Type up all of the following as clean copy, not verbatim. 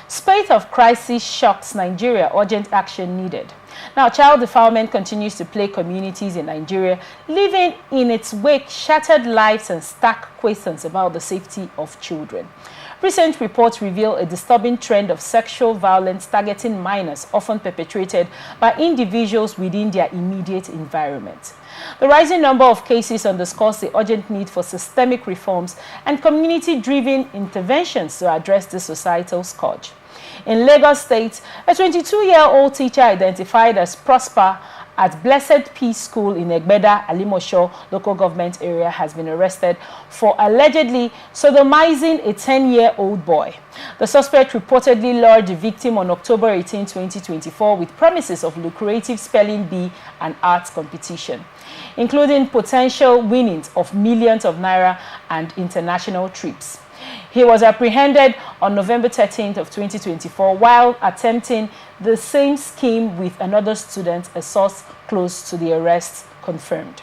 Spate of crisis shocks Nigeria, urgent action needed. Now, child defilement continues to plague communities in Nigeria, leaving in its wake shattered lives and stark questions about the safety of children. Recent reports reveal a disturbing trend of sexual violence targeting minors, often perpetrated by individuals within their immediate environment. The rising number of cases underscores the urgent need for systemic reforms and community-driven interventions to address this societal scourge. In Lagos State, a 22-year-old teacher identified as Prosper at Blessed Peace School in Egbeda, Alimosho local government area has been arrested for allegedly sodomizing a 10-year-old boy. The suspect reportedly lured the victim on October 18, 2024 with promises of lucrative spelling bee and arts competition, including potential winnings of millions of naira and international trips. He was apprehended on November 13th of 2024 while attempting the same scheme with another student, a source close to the arrest confirmed.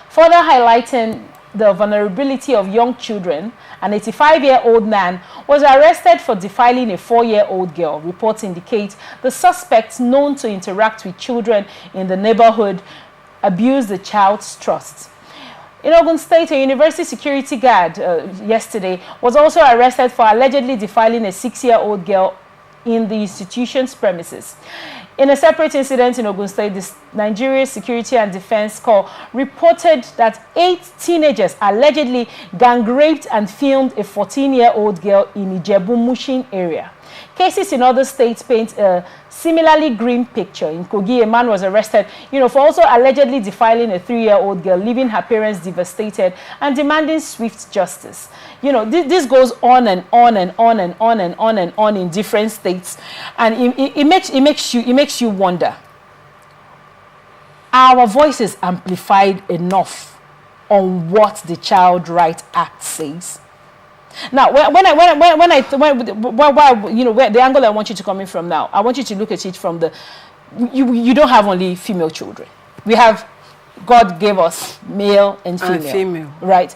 Further highlighting the vulnerability of young children, an 85-year-old man was arrested for defiling a 4-year-old girl. Reports indicate the suspect, known to interact with children in the neighborhood, abused the child's trust. In Ogun State, a university security guard yesterday was also arrested for allegedly defiling a 6-year-old girl in the institution's premises. In a separate incident in Ogun State, the Nigeria Security and Defense Corps reported that 8 teenagers allegedly gang raped and filmed a 14-year-old girl in Ijebu-Mushin area. Cases in other states paint a similarly grim picture. In Kogi, a man was arrested, for also allegedly defiling a 3-year-old girl, leaving her parents devastated and demanding swift justice. This goes on and on and on and on and on and on in different states, and it makes you wonder: our voice is amplified enough on what the Child Rights Act says? Now, the angle I want you to come in from now, I want you to look at it from you don't have only female children. We have, God gave us male and female. Right?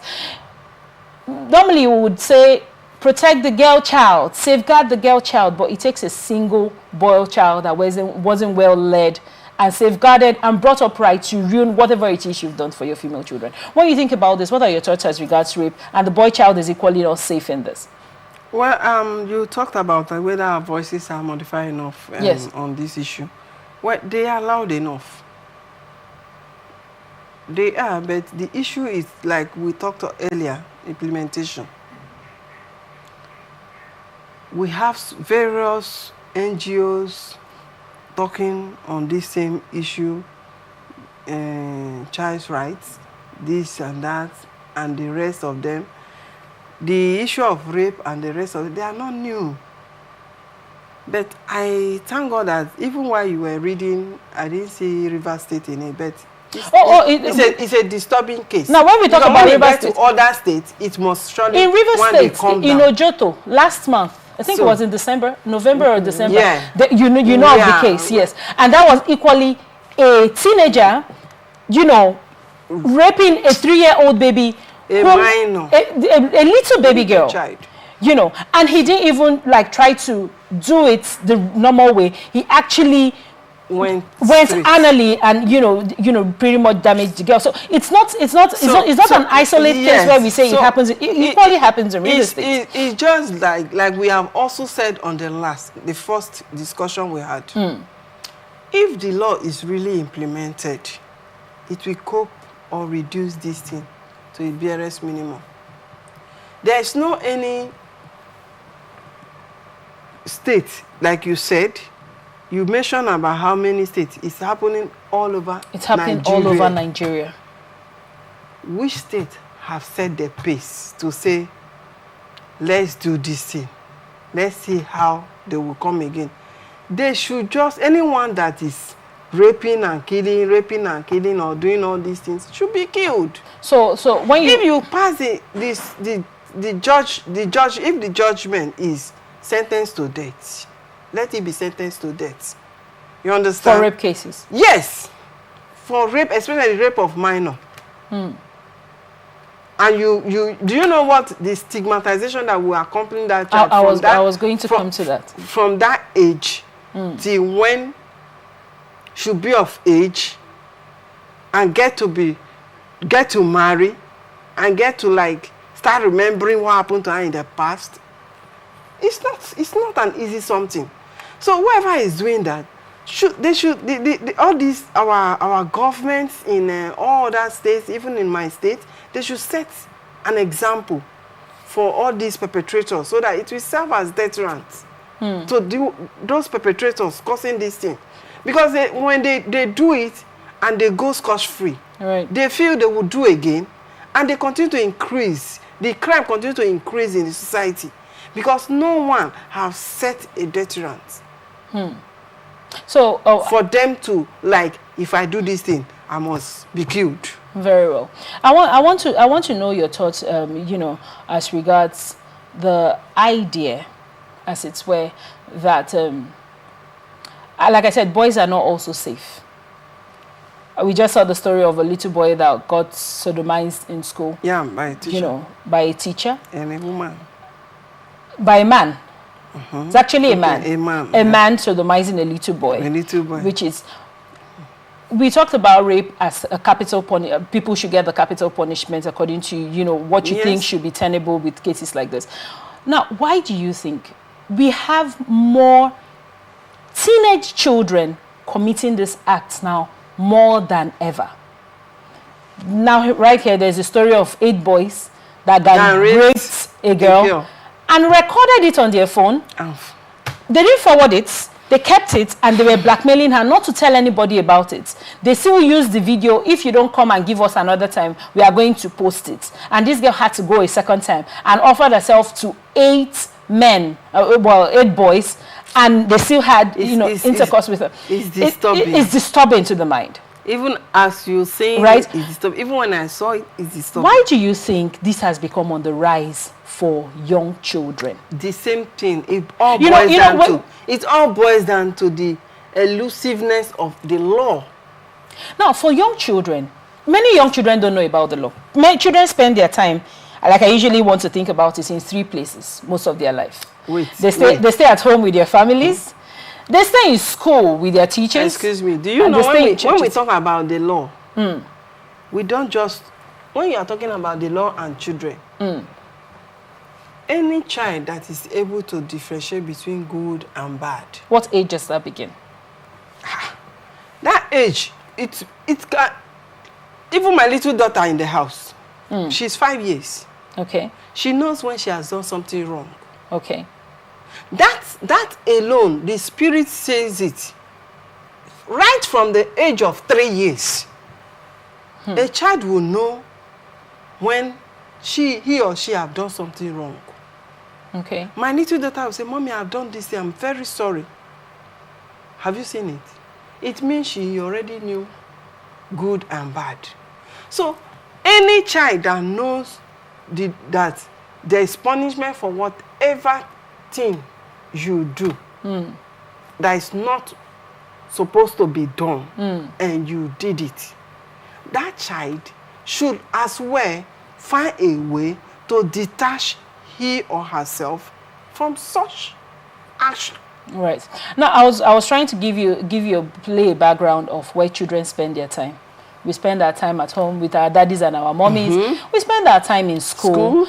Normally we would say protect the girl child, safeguard the girl child, but it takes a single boy child that wasn't well led and safeguarded and brought up right to ruin whatever it is you've done for your female children. When you think about this, what are your thoughts as regards rape? And the boy child is equally not safe in this. Well, you talked about whether our voices are modified enough yes. on this issue. Well, they are loud enough. They are, but the issue is, like we talked earlier, implementation. We have various NGOs talking on this same issue, child's rights, this and that, and the rest of them. The issue of rape and the rest of it, they are not new. But I thank God that even while you were reading, I didn't see River State in it, but it's a disturbing case. Now, when we talk about River State, to other states, it must surely in River State, in Ojoto, last month, I think it was in November or December. Yeah. You know of the case, yes. And that was equally a teenager, raping a 3-year-old baby, minor, a little baby girl, child. And he didn't even try to do it the normal way. He actually went anally and pretty much damaged the girl. So it's not an isolated case where we say it happens. It equally happens in real estate. It's just like we have also said on the first discussion we had. If the law is really implemented, it will cope or reduce this thing to its barest minimum. There is no any state, like you said. You mentioned about how many states. It's happening all over Nigeria. It's happening all over Nigeria. Which state have set the pace to say, let's do this thing. Let's see how they will come again. They should just, anyone that is raping and killing or doing all these things should be killed. So when if you pass the judge, if the judgment is sentenced to death, let it be sentenced to death. You understand? For rape cases? Yes. For rape, especially rape of minor. And And do you know what the stigmatization that will accompany that child? I was going to come to that. From that age till when she'll be of age and get to marry and get to like start remembering what happened to her in the past. It's not an easy something. So whoever is doing that, all these our governments in all other states, even in my state, they should set an example for all these perpetrators so that it will serve as deterrent to those perpetrators causing this thing. Because when they do it and they go scotch-free, they feel they will do again, and they continue to increase. The crime continues to increase in the society because no one has set a deterrent. So for them to like, if I do this thing, I must be killed. Very well. I want to know your thoughts. You know, as regards the idea, as it's were, that like I said, boys are not also safe. We just saw the story of a little boy that got sodomized in school. Yeah, by a teacher. You know, by a teacher. And a woman. By a man. It's actually a man. A man. A man sodomizing a little boy. A little boy. Which is, we talked about rape as a capital punishment. People should get the capital punishment according to, you know, what you think should be tenable with cases like this. Now, why do you think we have more teenage children committing these acts now more than ever? Now, right here, there's a story of 8 boys that raped a girl and recorded it on their phone. They didn't forward it. They kept it, and they were blackmailing her not to tell anybody about it. They still used the video. If you don't come and give us another time, we are going to post it. And this girl had to go a second time and offered herself to 8 men, 8 boys, and they still had, intercourse with her. It's disturbing. It's disturbing to the mind. Even as you say, right? It's disturbing. Even when I saw it, it's disturbing. Why do you think this has become on the rise for young children? The same thing. It all boils down to the elusiveness of the law. Now, for young children, many young children don't know about the law. Many children spend their time, like I usually want to think about it, in 3 places most of their life. They stay at home with their families. They stay in school with their teachers. Excuse me. Do you know when we talk about the law, we don't just, when you are talking about the law and children, any child that is able to differentiate between good and bad. What age does that begin? That age, it can, even my little daughter in the house, she's 5 years. Okay. She knows when she has done something wrong. Okay. That alone, the spirit says it. Right from the age of 3 years, a child will know when he or she have done something wrong. Okay. My little daughter will say, Mommy, I've done this thing. I'm very sorry. Have you seen it? It means she already knew good and bad. So any child that knows that there is punishment for whatever thing you do that is not supposed to be done and you did it, that child should as well find a way to detach he or herself from such action. Right. Now, I was trying to give you a background of where children spend their time. We spend our time at home with our daddies and our mommies. We spend our time in school.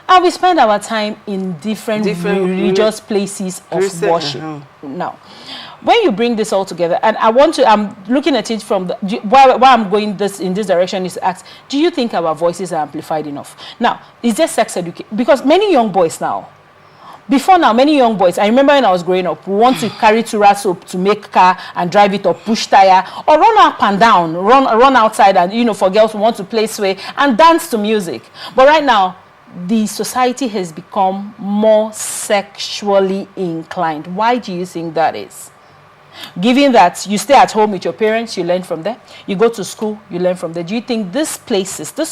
And we spend our time in different religious places of worship. Now, when you bring this all together, and I'm looking at it from why I'm going in this direction is to ask, do you think our voices are amplified enough? Now, is there sex education? Because many young boys now, many young boys, I remember when I was growing up, we want to carry Tura soap to make car and drive it or push tire or run up and down, run outside, and for girls who want to play sway and dance to music. But right now, the society has become more sexually inclined. Why do you think that is? Given that you stay at home with your parents, you learn from there. You go to school, you learn from there. Do you think these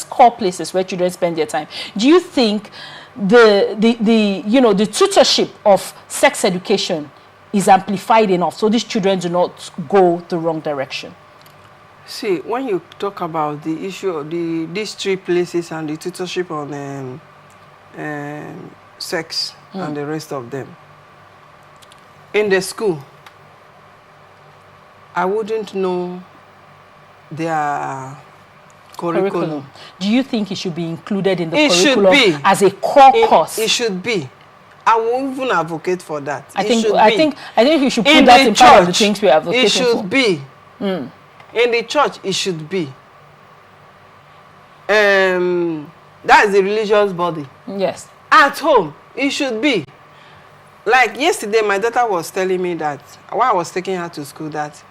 core places where children spend their time, do you think the tutorship of sex education is amplified enough so these children do not go the wrong direction? See, when you talk about the issue of these three places and the tutorship on sex and the rest of them, in the school, I wouldn't know their curriculum. Do you think it should be included in the It curriculum should be. as a core course? It should be. I won't even advocate for that. I think you should put that in part of the things we are advocating for. It should be. In the church, it should be. That is the religious body. Yes. At home, it should be. Like yesterday, my daughter was telling me that while I was taking her to school, that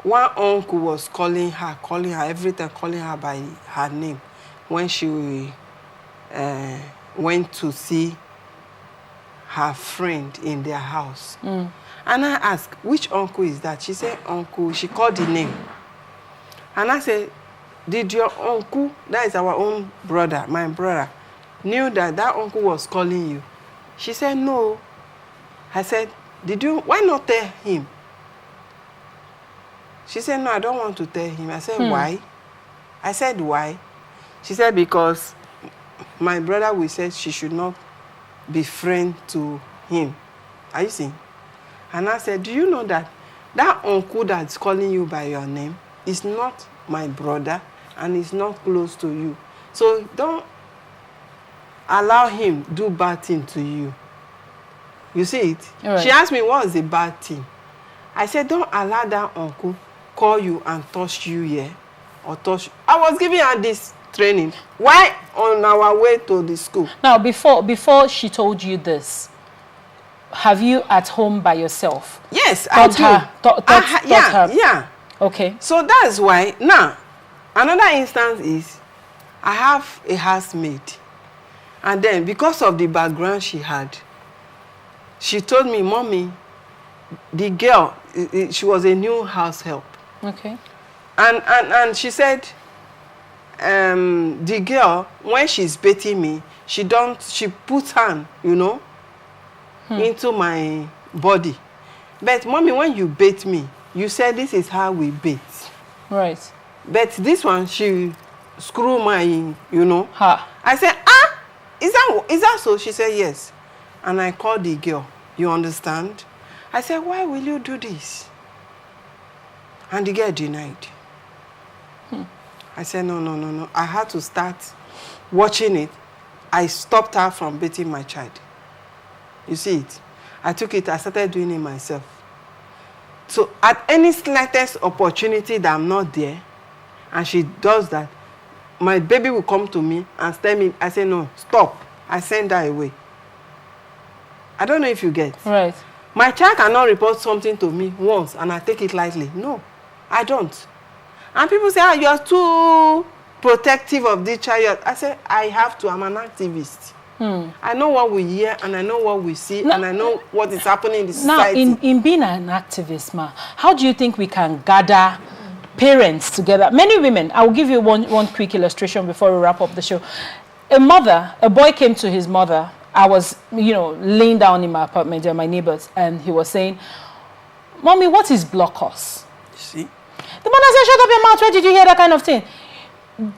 one uncle was calling her every time, calling her by her name when she went to see her friend in their house. And I asked, which uncle is that? She said, uncle. She called the name. And I said, did your uncle, that is our own brother, my brother, knew that uncle was calling you? She said, no. I said, why not tell him? She said, no, I don't want to tell him. I said, why? I said, why? She said, because my brother will say she should not be friend to him. Are you seeing? And I said, do you know that uncle that's calling you by your name is not my brother and is not close to you? So don't allow him do bad thing to you. You see it? Right. She asked me, what is the bad thing? I said, don't allow that uncle call you and touch you here or touch you. I was giving her this training. Why on our way to the school? Now, before she told you this, have you at home by yourself? Yes, I do. Yeah. Okay. So that's why. Now, another instance is I have a housemaid. And then because of the background she had, she told me, Mommy, the girl, she was a new house help. Okay. And she said, the girl, when she's bathing me, she puts hand, into my body. But Mommy, when you bathe me, you said this is how we bathe. Right. But this one, she screw my, Ha. I said, is that so? She said, yes. And I called the girl. You understand? I said, why will you do this? And the girl denied. I said, no. I had to start watching it. I stopped her from beating my child. You see it? I took it, I started doing it myself. So at any slightest opportunity that I'm not there, and she does that, my baby will come to me and tell me, I say, no, stop. I send her away. I don't know if you get. Right. My child cannot report something to me once and I take it lightly. No, I don't. And people say, you are too protective of this child. I say, I have to. I'm an activist. I know what we hear and I know what we see and I know what is happening in the society. Now, in being an activist, how do you think we can gather parents together? Many women, I will give you one quick illustration before we wrap up the show. A boy came to his mother. I was, laying down in my apartment, there my neighbors, and he was saying, Mommy, what is blockers? See? The mother said, shut up your mouth, where did you hear that kind of thing?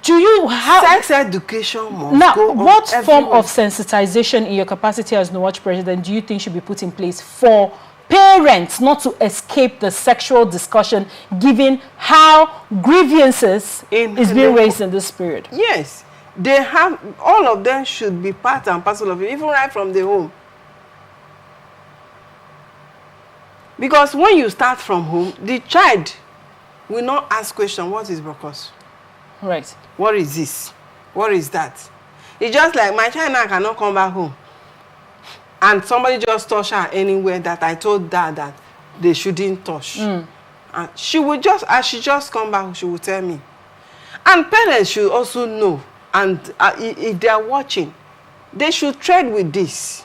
Do you have... Sex education must now, go on what form everywhere. of sensitization in your capacity as Nowatch president do you think should be put in place for parents not to escape the sexual discussion, given how grievances is being raised in this period? Yes. They have, all of them should be part and parcel of it, even right from the home. Because when you start from home, the child will not ask question, what is Brocos? Right. What is this? What is that? It's just like my child now cannot come back home. And somebody just touch her anywhere that I told Dad that they shouldn't touch. And she would just, as she just come back, she would tell me. And parents should also know. And if they are watching, they should tread with this.